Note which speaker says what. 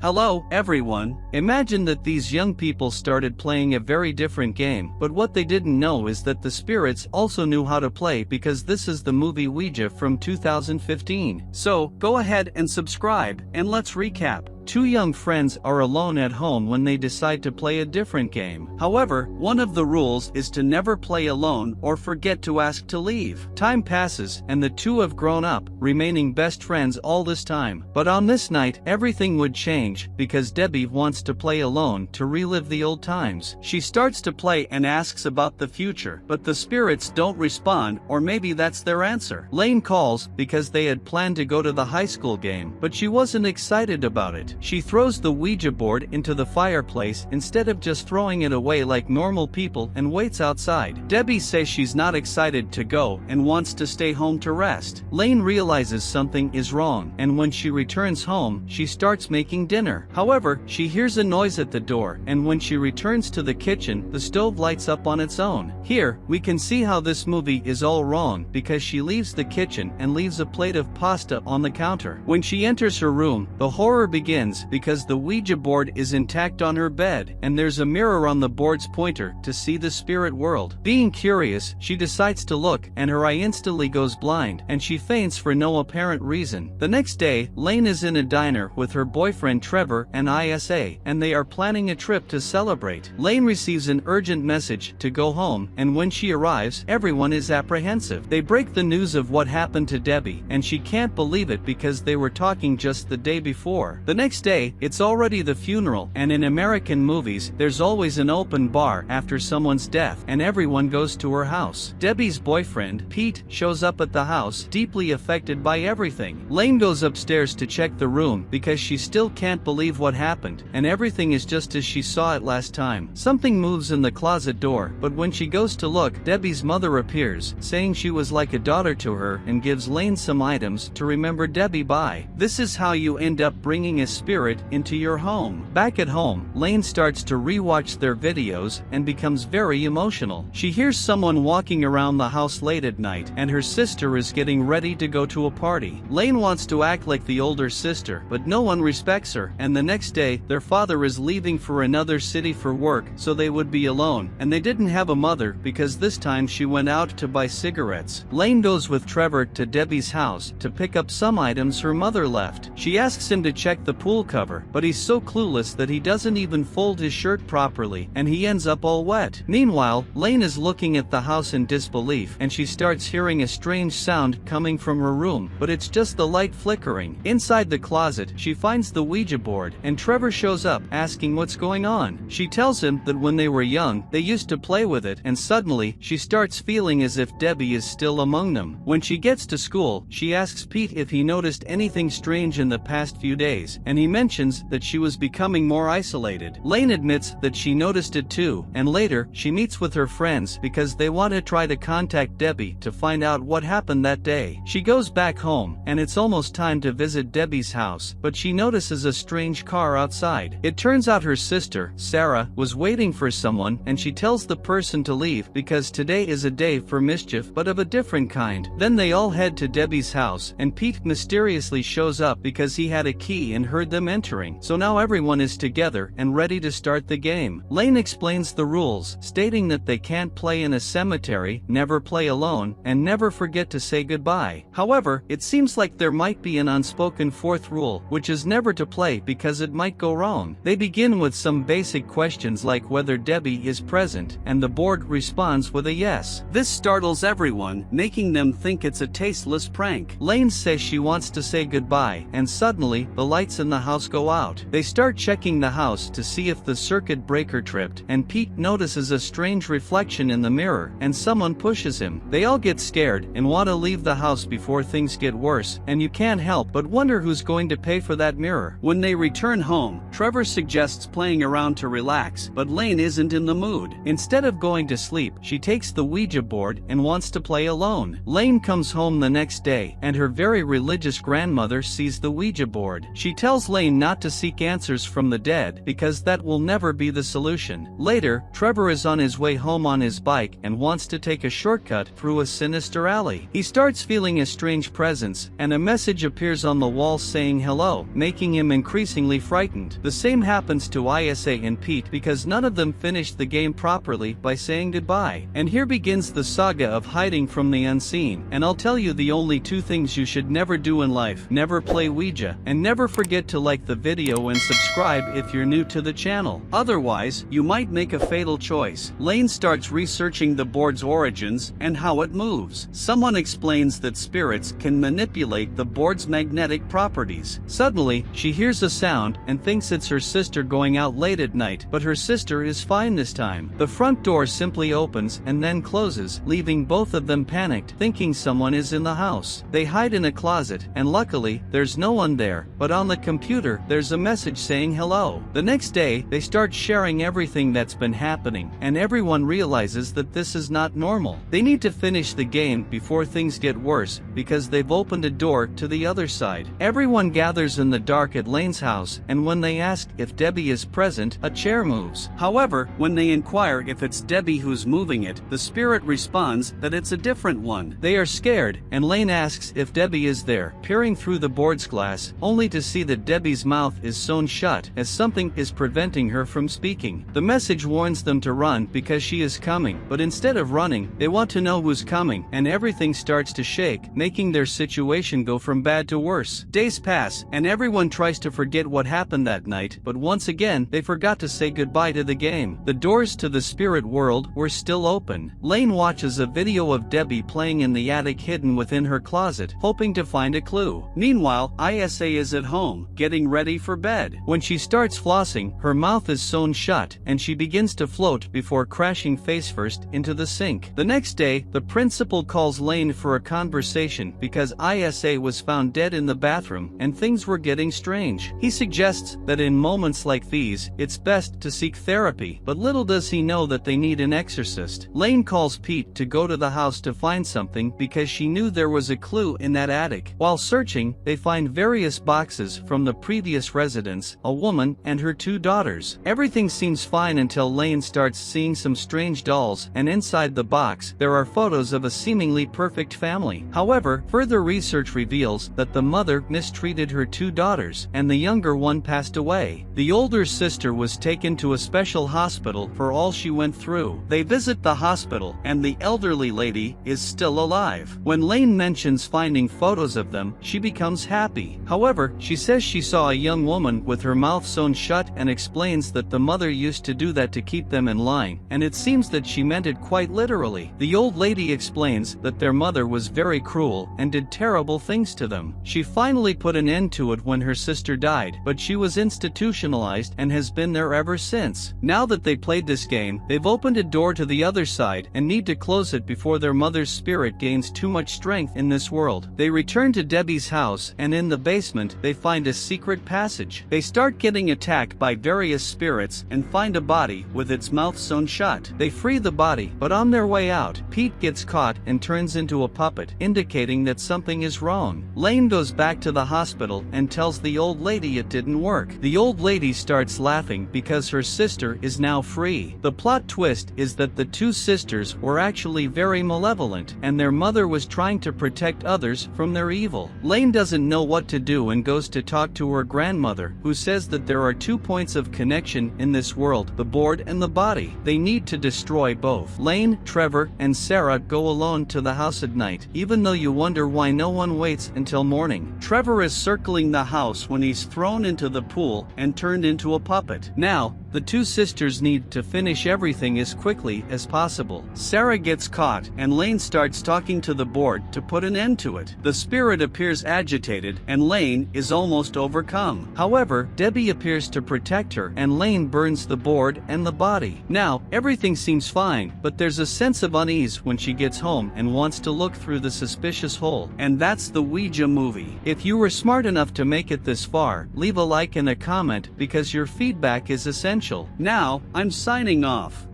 Speaker 1: Hello, everyone. Imagine that these young people started playing a very different game, but what they didn't know is that the spirits also knew how to play because this is the movie Ouija from 2015. So, go ahead and subscribe, and let's recap. Two young friends are alone at home when they decide to play a different game. However, one of the rules is to never play alone or forget to ask to leave. Time passes, and the two have grown up, remaining best friends all this time. But on this night, everything would change, because Debbie wants to play alone to relive the old times. She starts to play and asks about the future, but the spirits don't respond, or maybe that's their answer. Lane calls, because they had planned to go to the high school game, but she wasn't excited about it. She throws the Ouija board into the fireplace instead of just throwing it away like normal people and waits outside. Debbie says she's not excited to go and wants to stay home to rest. Lane realizes something is wrong, and when she returns home, she starts making dinner. However, she hears a noise at the door, and when she returns to the kitchen, the stove lights up on its own. Here, we can see how this movie is all wrong because she leaves the kitchen and leaves a plate of pasta on the counter. When she enters her room, the horror begins because the Ouija board is intact on her bed, and there's a mirror on the board's pointer to see the spirit world. Being curious, she decides to look, and her eye instantly goes blind, and she faints for no apparent reason. The next day, Lane is in a diner with her boyfriend Trevor and Isa, and they are planning a trip to celebrate. Lane receives an urgent message to go home, and when she arrives, everyone is apprehensive. They break the news of what happened to Debbie, and she can't believe it because they were talking just the day before. The next day, it's already the funeral, and in American movies, there's always an open bar after someone's death, and everyone goes to her house. Debbie's boyfriend, Pete, shows up at the house, deeply affected by everything. Lane goes upstairs to check the room because she still can't believe what happened, and everything is just as she saw it last time. Something moves in the closet door, but when she goes to look, Debbie's mother appears, saying she was like a daughter to her and gives Lane some items to remember Debbie by. This is how you end up bringing a spirit into your home. Back at home, Lane starts to rewatch their videos and becomes very emotional. She hears someone walking around the house late at night, and her sister is getting ready to go to a party. Lane wants to act like the older sister, but no one respects her, and the next day, their father is leaving for another city for work, so they would be alone, and they didn't have a mother because this time she went out to buy cigarettes. Lane goes with Trevor to Debbie's house to pick up some items her mother left. She asks him to check the pool cover, but he's so clueless that he doesn't even fold his shirt properly, and he ends up all wet. Meanwhile, Lane is looking at the house in disbelief, and she starts hearing a strange sound coming from her room, but it's just the light flickering. Inside the closet, she finds the Ouija board, and Trevor shows up, asking what's going on. She tells him that when they were young, they used to play with it, and suddenly, she starts feeling as if Debbie is still among them. When she gets to school, she asks Pete if he noticed anything strange in the past few days, and he mentions that she was becoming more isolated. Lane admits that she noticed it too, and later, she meets with her friends because they want to try to contact Debbie to find out what happened that day. She goes back home, and it's almost time to visit Debbie's house, but she notices a strange car outside. It turns out her sister, Sarah, was waiting for someone, and she tells the person to leave because today is a day for mischief but of a different kind. Then they all head to Debbie's house, and Pete mysteriously shows up because he had a key and heard them entering. So now everyone is together and ready to start the game. Lane explains the rules, stating that they can't play in a cemetery, never play alone, and never forget to say goodbye. However, it seems like there might be an unspoken fourth rule, which is never to play because it might go wrong. They begin with some basic questions like whether Debbie is present, and the board responds with a yes. This startles everyone, making them think it's a tasteless prank. Lane says she wants to say goodbye, and suddenly, the lights in the house go out. They start checking the house to see if the circuit breaker tripped, and Pete notices a strange reflection in the mirror, and someone pushes him. They all get scared and want to leave the house before things get worse, and you can't help but wonder who's going to pay for that mirror. When they return home, Trevor suggests playing around to relax, but Lane isn't in the mood. Instead of going to sleep, she takes the Ouija board and wants to play alone. Lane comes home the next day, and her very religious grandmother sees the Ouija board. She tells tells Lane not to seek answers from the dead because that will never be the solution. Later, Trevor is on his way home on his bike and wants to take a shortcut through a sinister alley. He starts feeling a strange presence, and a message appears on the wall saying hello, making him increasingly frightened. The same happens to Isa and Pete because none of them finished the game properly by saying goodbye. And here begins the saga of hiding from the unseen. And I'll tell you the only two things you should never do in life: never play Ouija, and never forget to like the video and subscribe if you're new to the channel. Otherwise, you might make a fatal choice. Lane starts researching the board's origins and how it moves. Someone explains that spirits can manipulate the board's magnetic properties. Suddenly, she hears a sound and thinks it's her sister going out late at night, but her sister is fine this time. The front door simply opens and then closes, leaving both of them panicked, thinking someone is in the house. They hide in a closet, and luckily, there's no one there, but on the computer, there's a message saying hello. The next day, they start sharing everything that's been happening, and everyone realizes that this is not normal. They need to finish the game before things get worse, because they've opened a door to the other side. Everyone gathers in the dark at Lane's house, and when they ask if Debbie is present, a chair moves. However, when they inquire if it's Debbie who's moving it, the spirit responds that it's a different one. They are scared, and Lane asks if Debbie is there, peering through the board's glass, only to see that Debbie's mouth is sewn shut, as something is preventing her from speaking. The message warns them to run because she is coming, but instead of running, they want to know who's coming, and everything starts to shake, making their situation go from bad to worse. Days pass, and everyone tries to forget what happened that night, but once again, they forgot to say goodbye to the game. The doors to the spirit world were still open. Lane watches a video of Debbie playing in the attic hidden within her closet, hoping to find a clue. Meanwhile, Isa is at home, getting ready for bed. When she starts flossing, her mouth is sewn shut, and she begins to float before crashing face first into the sink. The next day, the principal calls Lane for a conversation because Isa was found dead in the bathroom, and things were getting strange. He suggests that in moments like these, it's best to seek therapy, but little does he know that they need an exorcist. Lane calls Pete to go to the house to find something because she knew there was a clue in that attic. While searching, they find various boxes from the previous residence, a woman, and her two daughters. Everything seems fine until Lane starts seeing some strange dolls, and inside the box, there are photos of a seemingly perfect family. However, further research reveals that the mother mistreated her two daughters, and the younger one passed away. The older sister was taken to a special hospital for all she went through. They visit the hospital, and the elderly lady is still alive. When Lane mentions finding photos of them, she becomes happy. However, she says she saw a young woman with her mouth sewn shut and explains that the mother used to do that to keep them in line, and it seems that she meant it quite literally. The old lady explains that their mother was very cruel and did terrible things to them. She finally put an end to it when her sister died, but she was institutionalized and has been there ever since. Now that they played this game, they've opened a door to the other side and need to close it before their mother's spirit gains too much strength in this world. They return to Debbie's house, and in the basement, they find a secret passage. They start getting attacked by various spirits and find a body with its mouth sewn shut. They free the body, but on their way out, Pete gets caught and turns into a puppet, indicating that something is wrong. Lane goes back to the hospital and tells the old lady it didn't work. The old lady starts laughing because her sister is now free. The plot twist is that the two sisters were actually very malevolent, and their mother was trying to protect others from their evil. Lane doesn't know what to do and goes to talk to her grandmother, who says that there are 2 points of connection in this world, the board and the body. They need to destroy both. Lane, Trevor, and Sarah go alone to the house at night, even though you wonder why no one waits until morning. Trevor is circling the house when he's thrown into the pool and turned into a puppet. Now, the two sisters need to finish everything as quickly as possible. Sarah gets caught, and Lane starts talking to the board to put an end to it. The spirit appears agitated, and Lane is almost overcome. However, Debbie appears to protect her, and Lane burns the board and the body. Now, everything seems fine, but there's a sense of unease when she gets home and wants to look through the suspicious hole. And that's the Ouija movie. If you were smart enough to make it this far, leave a like and a comment because your feedback is essential. Now, I'm signing off.